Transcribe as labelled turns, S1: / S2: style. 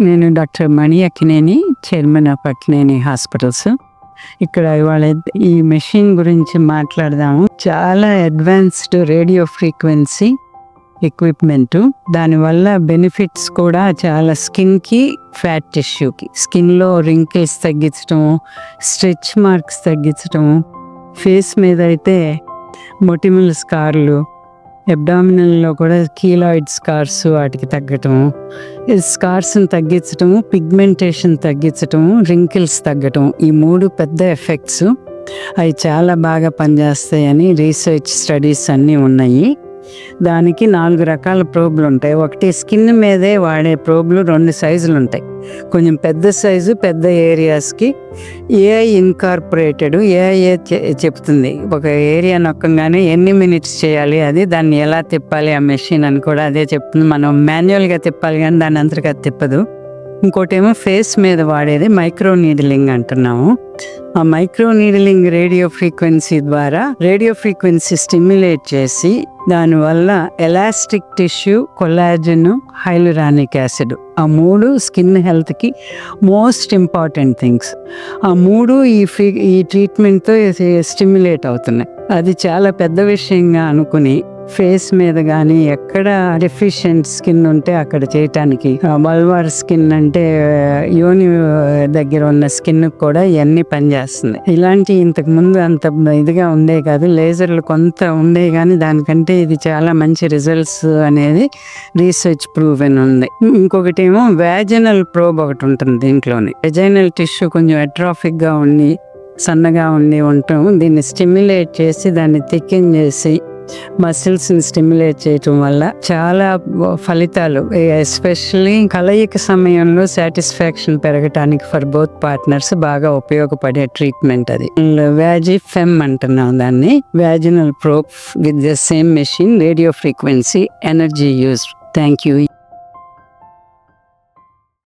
S1: నేను doctor Mani Akkineni, chairman of Akkineni hospitals. ఇక్కడ ఇవాళ ఈ మెషిన్ గురించి మాట్లాడదాము. చాలా అడ్వాన్స్డ్ రేడియో ఫ్రీక్వెన్సీ ఎక్విప్మెంటు. దానివల్ల బెనిఫిట్స్ కూడా చాలా స్కిన్కి, ఫ్యాట్ టిష్యూకి. స్కిన్లో రింకిల్స్ తగ్గించటము, స్ట్రెచ్ మార్క్స్ తగ్గించటము, ఫేస్ మీద అయితే మొటిమల్ స్కార్లు, అబ్డామినల్లో కూడా కీలాయిడ్ స్కార్స్ వాటికి తగ్గటము, స్కార్స్ని తగ్గించటము, పిగ్మెంటేషన్ తగ్గించటము, రింకిల్స్ తగ్గటం, ఈ 3 పెద్ద ఎఫెక్ట్స్. అవి చాలా బాగా పనిచేస్తాయని రీసెర్చ్ స్టడీస్ అన్నీ ఉన్నాయి. దానికి 4 రకాల ప్రోబ్లు ఉంటాయి. ఒకటి స్కిన్ మీదే వాడే ప్రోబ్లు 2 సైజులు ఉంటాయి. కొంచెం పెద్ద సైజు, పెద్ద ఏరియాస్కి ఏఐ ఇన్కార్పొరేటెడ్. ఏఐ చెప్తుంది ఒక ఏరియా నొక్కగానే ఎన్ని మినిట్స్ చేయాలి, అది దాన్ని ఎలా తిప్పాలి ఆ మెషిన్ అని కూడా అదే చెప్తుంది. మనం మాన్యువల్గా తిప్పాలి కానీ దాని అంతగా తిప్పదు. ఇంకోటేమో ఫేస్ మీద వాడేది మైక్రో నీడిలింగ్ అంటున్నాము. ఆ మైక్రో నీడిలింగ్ రేడియో ఫ్రీక్వెన్సీ ద్వారా రేడియో ఫ్రీక్వెన్సీ స్టిమ్యులేట్ చేసి దానివల్ల ఎలాస్టిక్ టిష్యూ, కొలాజన్, హైలురానిక్ యాసిడ్, ఆ 3 స్కిన్ హెల్త్కి మోస్ట్ ఇంపార్టెంట్ థింగ్స్. ఆ 3 ఈ ట్రీట్మెంట్తో స్టిమ్యులేట్ అవుతున్నాయి. అది చాలా పెద్ద విషయంగా అనుకుని ఫేస్ మీద కానీ ఎక్కడ డెఫిషియెంట్ స్కిన్ ఉంటే అక్కడ చేయటానికి, బల్వార్ స్కిన్ అంటే యోని దగ్గర ఉన్న స్కిన్ కూడా ఇవన్నీ పనిచేస్తుంది. ఇలాంటి ఇంతకు ముందు అంత ఇదిగా ఉండే కాదు, లేజర్లు కొంత ఉండే కానీ దానికంటే ఇది చాలా మంచి రిజల్ట్స్ అనేది రీసెర్చ్ ప్రూవెన్ ఉంది. ఇంకొకటి ఏమో వ్యాజినల్ ప్రోబ్ ఒకటి ఉంటుంది దీంట్లోనే. వెజైనల్ టిష్యూ కొంచెం అట్రాఫిక్గా ఉండి సన్నగా ఉండటం, దీన్ని స్టిమ్యులేట్ చేసి దాన్ని థిక్కిన్ చేసి మసిల్స్ని స్టిమ్యులేట్ చేయటం వల్ల చాలా ఫలితాలు, ఎస్పెషల్లీ కలయిక సమయంలో సాటిస్ఫాక్షన్ పెరగటానికి ఫర్ బోత్ పార్ట్నర్స్ బాగా ఉపయోగపడే ట్రీట్మెంట్ అది. వ్యాజిఫెమ్ అంటున్నాం దాన్ని. Vaginal probe with the same machine, radio frequency, energy use. Thank you.